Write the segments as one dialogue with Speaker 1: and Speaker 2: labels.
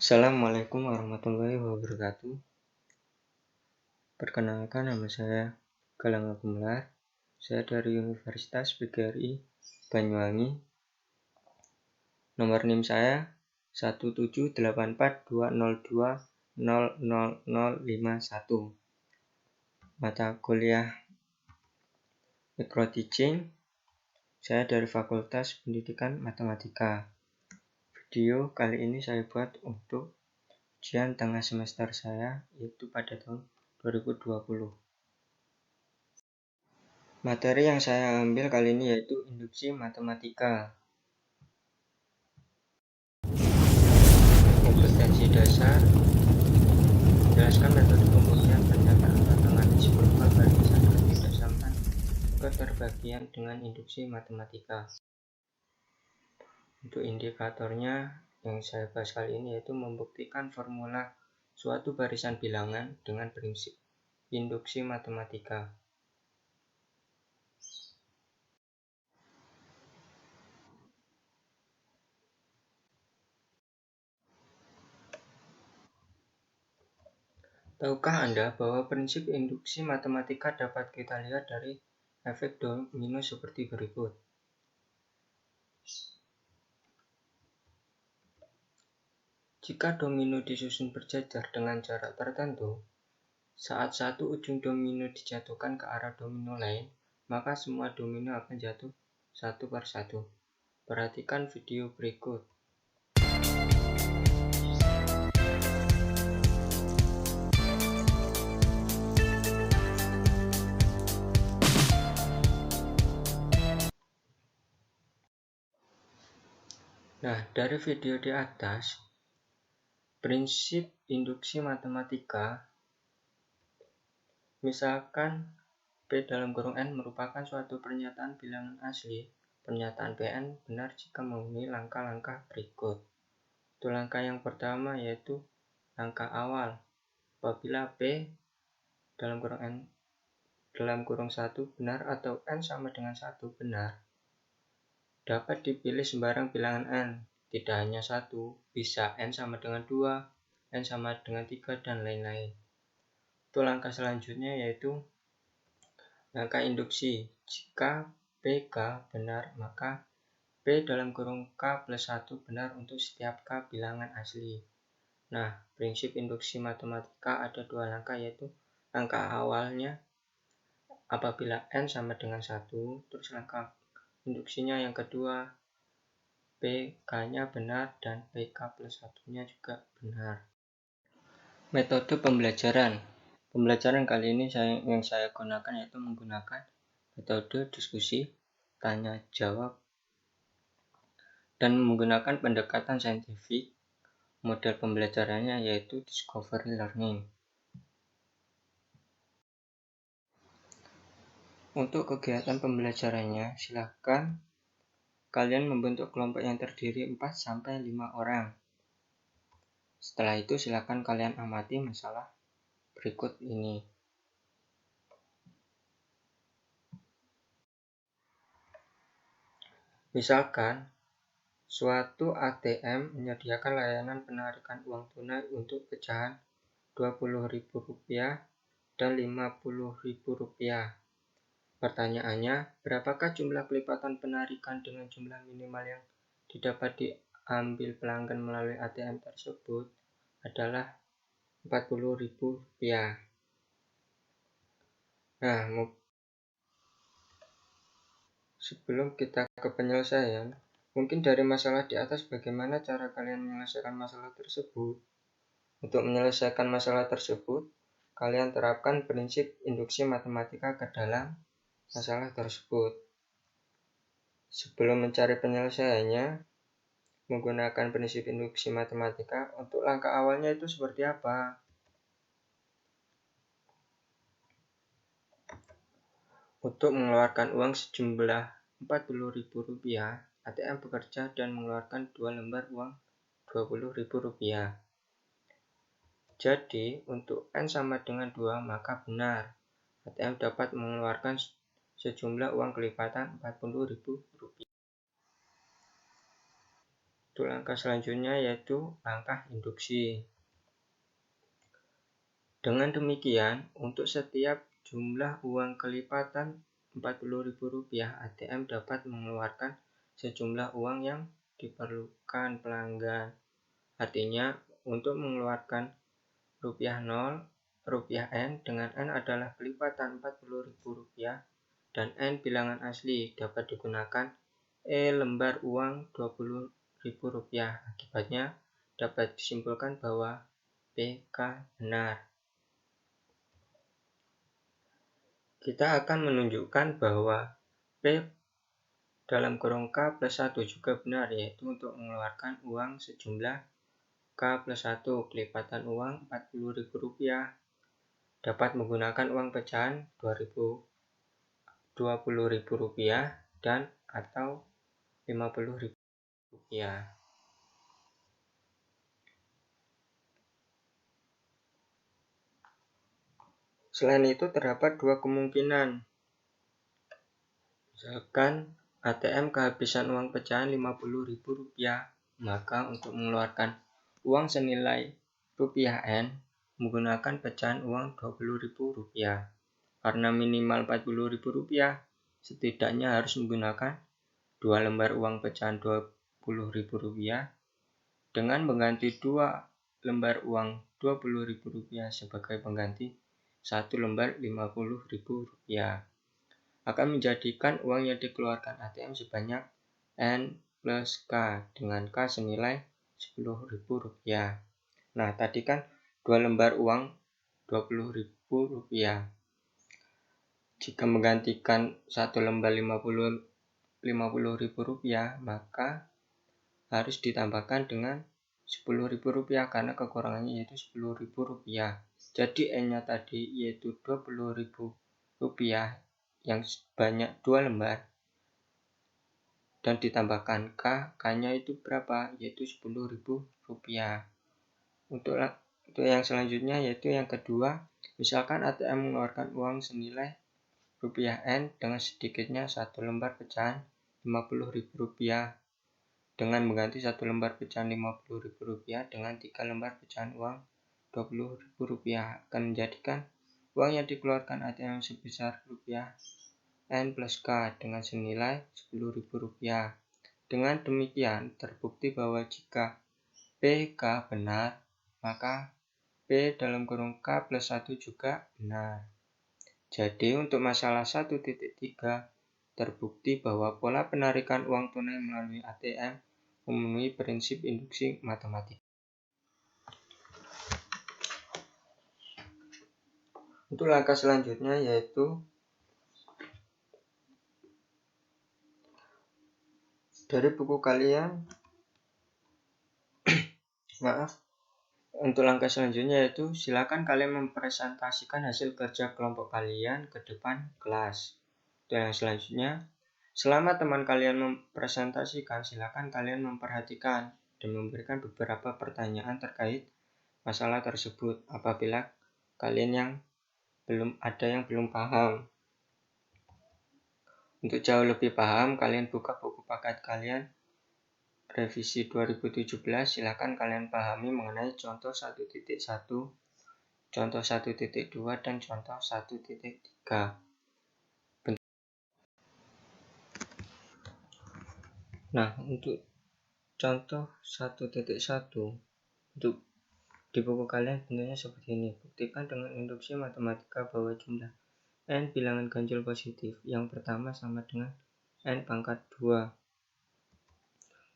Speaker 1: Assalamualaikum warahmatullahi wabarakatuh. Perkenalkan, nama saya Galang Gumelar. Saya dari Universitas PGRI Banyuwangi. Nomor NIM saya 1784202000051. Mata kuliah Micro Teaching saya dari Fakultas Pendidikan Matematika. Video kali ini saya buat untuk ujian tengah semester saya, yaitu pada tahun 2020. Materi yang saya ambil kali ini yaitu induksi matematika. Kompetensi dasar, menjelaskan metode pembuktian pendataan matematis berupa barisan berdasarkan keterbagian dengan induksi matematika. Untuk indikatornya yang saya bahas kali ini yaitu membuktikan formula suatu barisan bilangan dengan prinsip induksi matematika. Tahukah Anda bahwa prinsip induksi matematika dapat kita lihat dari efek domino seperti berikut. Jika domino disusun berjajar dengan jarak tertentu, saat satu ujung domino dijatuhkan ke arah domino lain, maka semua domino akan jatuh satu per satu. Perhatikan video berikut. Nah, dari video di atas, prinsip induksi matematika, misalkan P dalam kurung N merupakan suatu pernyataan bilangan asli. Pernyataan Pn benar jika memenuhi langkah-langkah berikut. Untuk langkah yang pertama yaitu langkah awal. Apabila P dalam kurung N dalam kurung 1 benar atau N sama dengan 1 benar, dapat dipilih sembarang bilangan N. Tidak hanya 1, bisa N sama dengan 2, N sama dengan 3, dan lain-lain. Untuk langkah selanjutnya yaitu langkah induksi. Jika PK benar, maka P dalam kurung K plus 1 benar untuk setiap K bilangan asli. Nah, prinsip induksi matematika ada dua langkah, yaitu langkah awalnya apabila N sama dengan 1, terus langkah induksinya yang kedua, PK-nya benar dan PK plus 1-nya juga benar. Metode pembelajaran. Pembelajaran kali ini yang saya gunakan yaitu menggunakan metode diskusi, tanya jawab, dan menggunakan pendekatan saintifik. Model pembelajarannya yaitu discovery learning. Untuk kegiatan pembelajarannya, silakan kalian membentuk kelompok yang terdiri 4-5 orang. Setelah itu silakan kalian amati masalah berikut ini. Misalkan, suatu ATM menyediakan layanan penarikan uang tunai untuk pecahan Rp20.000 dan Rp50.000. Pertanyaannya, berapakah jumlah kelipatan penarikan dengan jumlah minimal yang didapat diambil pelanggan melalui ATM tersebut adalah Rp40.000. Nah, sebelum kita ke penyelesaian, mungkin dari masalah di atas bagaimana cara kalian menyelesaikan masalah tersebut. Untuk menyelesaikan masalah tersebut, kalian terapkan prinsip induksi matematika ke dalam masalah tersebut. Sebelum mencari penyelesaiannya, menggunakan prinsip induksi matematika, untuk langkah awalnya itu seperti apa? Untuk mengeluarkan uang sejumlah Rp40.000, ATM bekerja dan mengeluarkan 2 lembar uang Rp20.000. Jadi, untuk N sama dengan 2, maka benar. ATM dapat mengeluarkan sejumlah uang kelipatan Rp40.000. Untuk langkah selanjutnya yaitu langkah induksi. Dengan demikian, untuk setiap jumlah uang kelipatan Rp40.000, ATM dapat mengeluarkan sejumlah uang yang diperlukan pelanggan. Artinya, untuk mengeluarkan Rp0, Rp(n) dengan N adalah kelipatan Rp40.000 dan N bilangan asli, dapat digunakan lembar uang Rp20.000. Akibatnya, dapat disimpulkan bahwa PK benar. Kita akan menunjukkan bahwa P dalam kurung K plus 1 juga benar, yaitu untuk mengeluarkan uang sejumlah K plus 1 kelipatan uang Rp40.000 dapat menggunakan uang pecahan Rp20.000 dan atau Rp50.000. Selain itu terdapat dua kemungkinan. Misalkan ATM kehabisan uang pecahan Rp50.000, maka untuk mengeluarkan uang senilai Rp(n) menggunakan pecahan uang Rp20.000. Karena minimal Rp40.000, setidaknya harus menggunakan 2 lembar uang pecahan Rp20.000 dengan mengganti 2 lembar uang Rp20.000 sebagai pengganti 1 lembar Rp50.000 akan menjadikan uang yang dikeluarkan ATM sebanyak N plus K dengan K senilai Rp10.000. Nah, tadi kan 2 lembar uang Rp20.000. Jika menggantikan 1 lembar Rp50.000, maka harus ditambahkan dengan Rp10.000 karena kekurangannya yaitu Rp10.000. Jadi N-nya tadi yaitu Rp20.000 yang sebanyak 2 lembar dan ditambahkan K, K-nya itu berapa? Yaitu Rp10.000. Untuk yang selanjutnya yaitu yang kedua, misalkan ATM mengeluarkan uang senilai Rp(n) dengan sedikitnya 1 lembar pecahan Rp50.000 dengan mengganti 1 lembar pecahan Rp50.000 dengan 3 lembar pecahan uang Rp20.000 akan menjadikan uang yang dikeluarkan ATM sebesar Rp(n plus K) dengan senilai Rp10.000. Dengan demikian, terbukti bahwa jika PK benar, maka P dalam kurung K plus 1 juga benar. Jadi untuk masalah 1.3 terbukti bahwa pola penarikan uang tunai melalui ATM memenuhi prinsip induksi matematika. Untuk langkah selanjutnya yaitu dari buku kalian Untuk langkah selanjutnya yaitu silakan kalian mempresentasikan hasil kerja kelompok kalian ke depan kelas. Dan yang selanjutnya, selama teman kalian mempresentasikan, silakan kalian memperhatikan dan memberikan beberapa pertanyaan terkait masalah tersebut apabila kalian yang belum paham. Untuk jauh lebih paham, kalian buka buku paket kalian Revisi 2017, silakan kalian pahami mengenai contoh 1.1, contoh 1.2, dan contoh 1.3. Nah, untuk contoh 1.1, untuk di buku kalian bentuknya seperti ini. Buktikan dengan induksi matematika bahwa jumlah N bilangan ganjil positif yang pertama sama dengan N pangkat 2.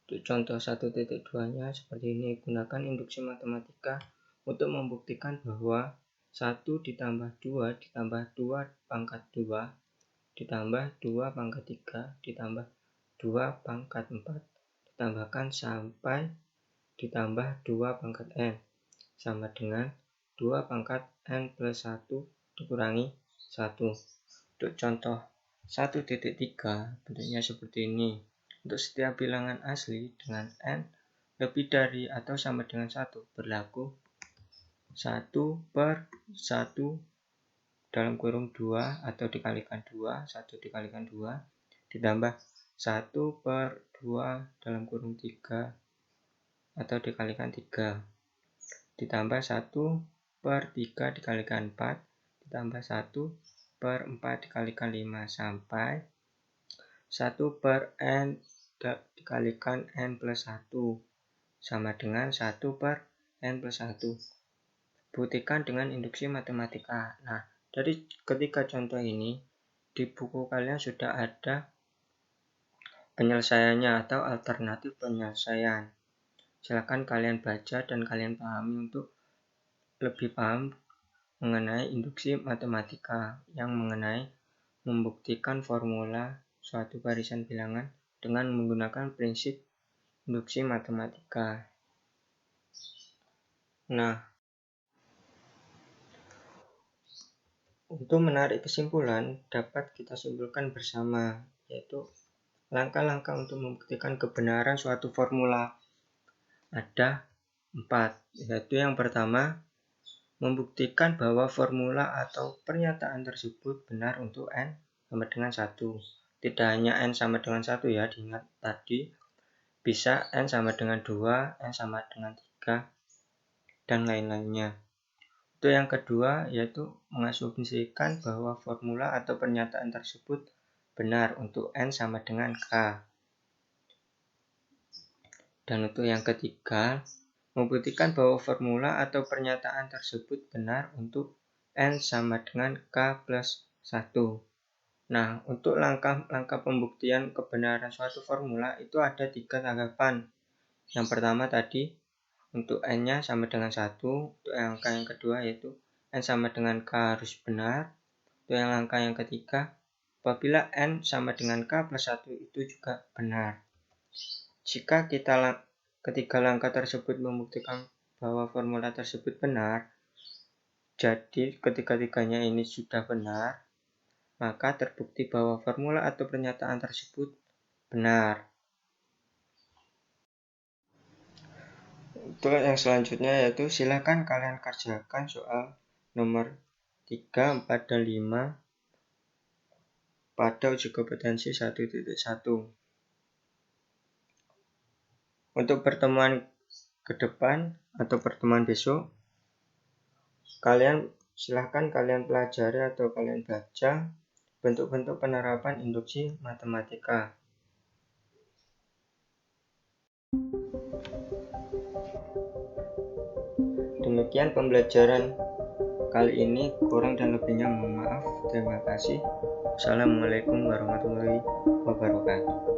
Speaker 1: Untuk contoh 1.2-nya seperti ini, gunakan induksi matematika untuk membuktikan bahwa 1 ditambah 2 ditambah 2 pangkat 2 ditambah 2 pangkat 3 ditambah 2 pangkat 4 ditambahkan sampai ditambah 2 pangkat N sama dengan 2 pangkat N plus 1 dikurangi 1. Untuk contoh 1.3 bentuknya seperti ini. Untuk setiap bilangan asli dengan N lebih dari atau sama dengan 1 berlaku 1 per 1 dalam kurung 2 atau dikalikan 2, 1 dikalikan 2 ditambah 1 per 2 dalam kurung 3 atau dikalikan 3. Ditambah 1/3 dikalikan 4, ditambah 1/4 dikalikan 5, sampai 1/n dikalikan n plus 1 sama dengan 1/n plus 1. Buktikan dengan induksi matematika. Nah, dari ketiga contoh ini, di buku kalian sudah ada penyelesaiannya atau alternatif penyelesaian. Silakan kalian baca dan kalian pahami untuk lebih paham mengenai induksi matematika yang mengenai membuktikan formula suatu barisan bilangan dengan menggunakan prinsip induksi matematika. Nah, untuk menarik kesimpulan dapat kita simpulkan bersama, yaitu langkah-langkah untuk membuktikan kebenaran suatu formula. Ada 4, yaitu yang pertama, membuktikan bahwa formula atau pernyataan tersebut benar untuk n sama dengan 1. Tidak hanya n sama dengan 1 ya, diingat tadi. Bisa n sama dengan 2, n sama dengan 3, dan lain-lainnya. Itu yang kedua, yaitu mengasumsikan bahwa formula atau pernyataan tersebut benar untuk n sama dengan k. Dan untuk yang ketiga, membuktikan bahwa formula atau pernyataan tersebut benar untuk n sama dengan k plus 1. Nah, untuk langkah-langkah pembuktian kebenaran suatu formula itu ada 3 tanggapan. Yang pertama tadi, untuk n-nya sama dengan 1. Untuk langkah yang kedua yaitu n sama dengan k harus benar. Untuk yang langkah yang ketiga, apabila n sama dengan k plus 1 itu juga benar. Jika ketiga langkah tersebut membuktikan bahwa formula tersebut benar, jadi ketiga-tiganya ini sudah benar, maka terbukti bahwa formula atau pernyataan tersebut benar. Untuk yang selanjutnya yaitu silakan kalian kerjakan soal nomor 3, 4, dan 5 pada uji kompetensi 1.1. Untuk pertemuan ke depan atau pertemuan besok, silahkan kalian pelajari atau kalian baca bentuk-bentuk penerapan induksi matematika. Demikian pembelajaran kali ini, kurang dan lebihnya mohon maaf. Terima kasih. Assalamualaikum warahmatullahi wabarakatuh.